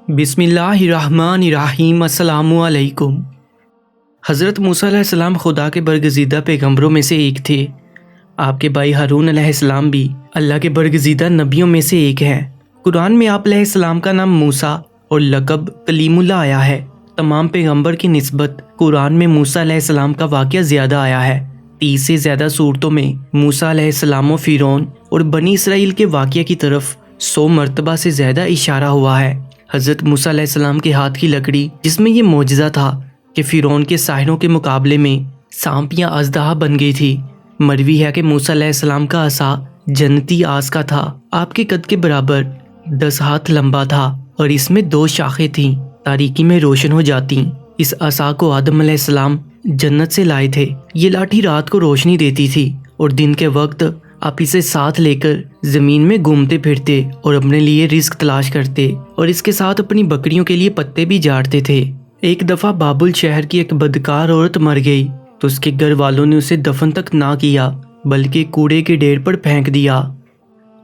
बिस्मिल्लाहिर्रहमानिर्रहीम। अस्सलामु अलैकुम। हज़रत मूसा अलैहिस्सलाम खुदा के बरगज़ीदा पैगम्बरों में से एक थे। आपके भाई हारून अलैहिस्सलाम भी अल्लाह के बरगज़ीदा नबियों में से एक हैं। कुरान में आप अलैहिस्सलाम का नाम मूसा और लक़ब कलीमुल्लाह आया है। तमाम पैगम्बर की निस्बत कुरान में मूसा अलैहिस्सलाम का वाक़या ज़्यादा आया है। 30 से ज़्यादा सूरतों में मूसा अलैहिस्सलाम और फ़िरौन और बनी इसराइल के वाक़या की तरफ 100 मरतबा से ज़्यादा इशारा हुआ है। हज़रत मूसा अलैहिस्सलाम के हाथ की लकड़ी, जिसमें ये मोजज़ा था कि फ़िरौन के साहिरों के मुकाबले में सांप या अज़दहा बन गई थी। मरवी है कि मूसा अलैहिस्सलाम का असा जन्नती आस का था। आपके कद के बराबर 10 हाथ लंबा था और इसमें 2 शाखें थीं, तारीकी में रोशन हो जाती। इस असा को आदम अलैहिस्सलाम जन्नत से लाए थे। ये लाठी रात को रोशनी देती थी और दिन के वक्त आप इसे साथ लेकर जमीन में घूमते फिरते और अपने लिए रिस्क तलाश करते और इसके साथ अपनी बकरियों के लिए पत्ते भी झाड़ते थे। एक दफा बाबुल शहर की एक बदकार औरत मर गई तो उसके घर वालों ने उसे दफन तक ना किया बल्कि कूड़े के ढेर पर फेंक दिया।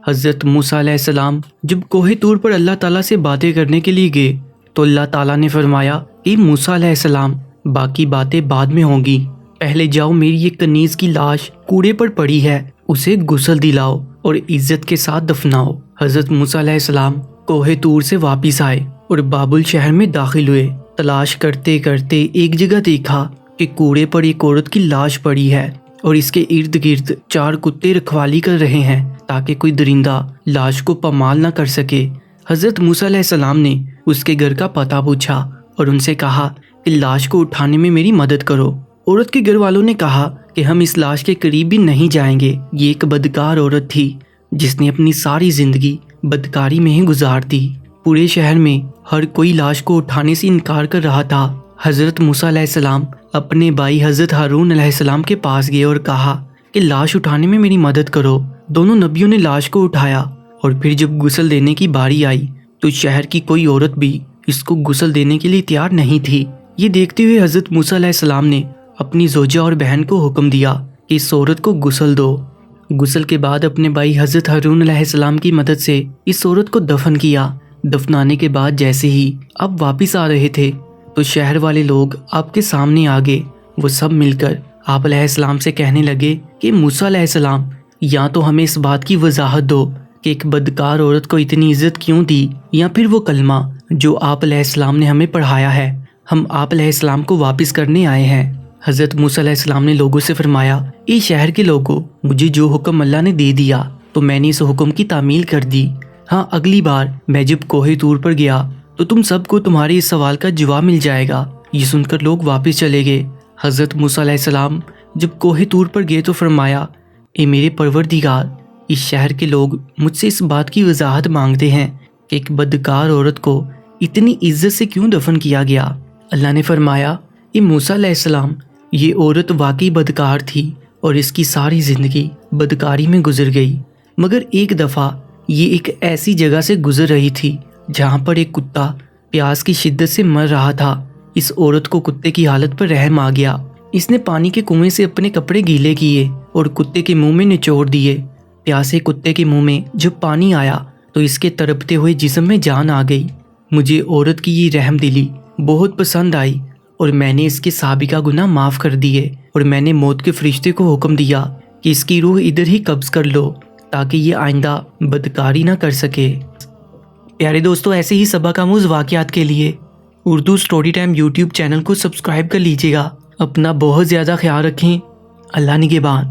हज़रत मूसा अलैहिस्सलाम जब कोहे तूर पर अल्लाह ताला से बातें करने के लिए गए तो अल्लाह ताला ने फरमाया कि मूसा अलैहिस्सलाम, बाकी बातें बाद में होंगी, पहले जाओ मेरी एक कनीज की लाश कूड़े पर पड़ी है, उसे गुस्ल दिलाओ और इज्जत के साथ दफनाओ। हज़रत मूसा अलैहिस्सलाम कोहे तूर से वापस आए और बाबुल शहर में दाखिल हुए। तलाश करते करते एक जगह देखा कि कूड़े पर एक औरत की लाश पड़ी है और इसके इर्द गिर्द 4 कुत्ते रखवाली कर रहे हैं ताकि कोई दरिंदा लाश को पमाल ना कर सके। हज़रत मूसा अलैहिस्सलाम ने उसके घर का पता पूछा और उनसे कहा कि लाश को उठाने में मेरी मदद करो। औरत के घर वालों ने कहा कि हम इस लाश के करीब भी नहीं जाएंगे। ये एक बदकार औरत थी जिसने अपनी सारी जिंदगी बदकारी में ही गुजार दी। पूरे शहर में हर कोई लाश को उठाने से इनकार कर रहा था। हज़रत मूसा अलैहिस्सलाम अपने भाई हज़रत हारून अलैहिस्सलाम के पास गए और कहा कि लाश उठाने में मेरी मदद करो। दोनों नबियों ने लाश को उठाया और फिर जब गुस्ल देने की बारी आई तो शहर की कोई औरत भी इसको गुस्ल देने के लिए तैयार नहीं थी। ये देखते हुए हज़रत मूसा अलैहिस्सलाम ने अपनी जोजा और बहन को हुक्म दिया कि इस औरत को गुस्ल दो। गुस्ल के बाद अपने भाई हज़रत हारून अलैहिस्सलाम की मदद से इस औरत को दफन किया। दफनाने के बाद जैसे ही आप वापस आ रहे थे तो शहर वाले लोग आपके सामने आ गए। वो सब मिलकर आप अलैहिस्सलाम से कहने लगे कि मूसा अलैहिस्सलाम, या तो हमें इस बात की वजाहत दो कि एक बदकार औरत को इतनी इज्जत क्यों दी, या फिर वो कलमा जो आप अलैहिस्सलाम ने हमें पढ़ाया है, हम आप अलैहिस्सलाम को वापस करने आए हैं। हज़रत मूसा अलैहिस्सलाम ने लोगों से फरमाया, ये शहर के लोगों, मुझे जो हुक्म अल्लाह ने दे दिया तो मैंने इस हुक्म की तामील कर दी। हाँ, अगली बार मैं जब कोहे तूर पर गया तो तुम सबको तुम्हारे इस सवाल का जवाब मिल जाएगा। ये सुनकर लोग वापस चले गए। हज़रत मूसा अलैहिस्सलाम जब कोहे तूर पर गए तो फरमाया, ए मेरे परवरदिगार, इस शहर के लोग मुझसे इस बात की वजाहत मांगते हैं कि एक बदकार औरत को इतनी इज्जत से क्यों दफन किया गया। अल्लाह ने फरमाया, ए मूसा अलैहिस्सलाम, ये औरत वाकई बदकार थी और इसकी सारी ज़िंदगी बदकारी में गुजर गई, मगर एक दफ़ा ये एक ऐसी जगह से गुजर रही थी जहाँ पर एक कुत्ता प्यास की शिद्दत से मर रहा था। इस औरत को कुत्ते की हालत पर रहम आ गया। इसने पानी के कुएं से अपने कपड़े गीले किए और कुत्ते के मुंह में निचोड़ दिए। प्यासे कुत्ते के मुंह में जब पानी आया तो इसके तड़पते हुए जिस्म में जान आ गई। मुझे औरत की ये रहम दिली बहुत पसंद आई और मैंने इसके साबिका गुनाह माफ़ कर दिए और मैंने मौत के फरिश्ते को हुक्म दिया कि इसकी रूह इधर ही कब्ज़ कर लो ताकि ये आइंदा बदकारी ना कर सके। प्यारे दोस्तों, ऐसे ही सबक-आमूज़ वाक़यात के लिए Urdu story time YouTube channel को सब्सक्राइब कर लीजिएगा। अपना बहुत ज़्यादा ख्याल रखें। अल्लाह निगहबान।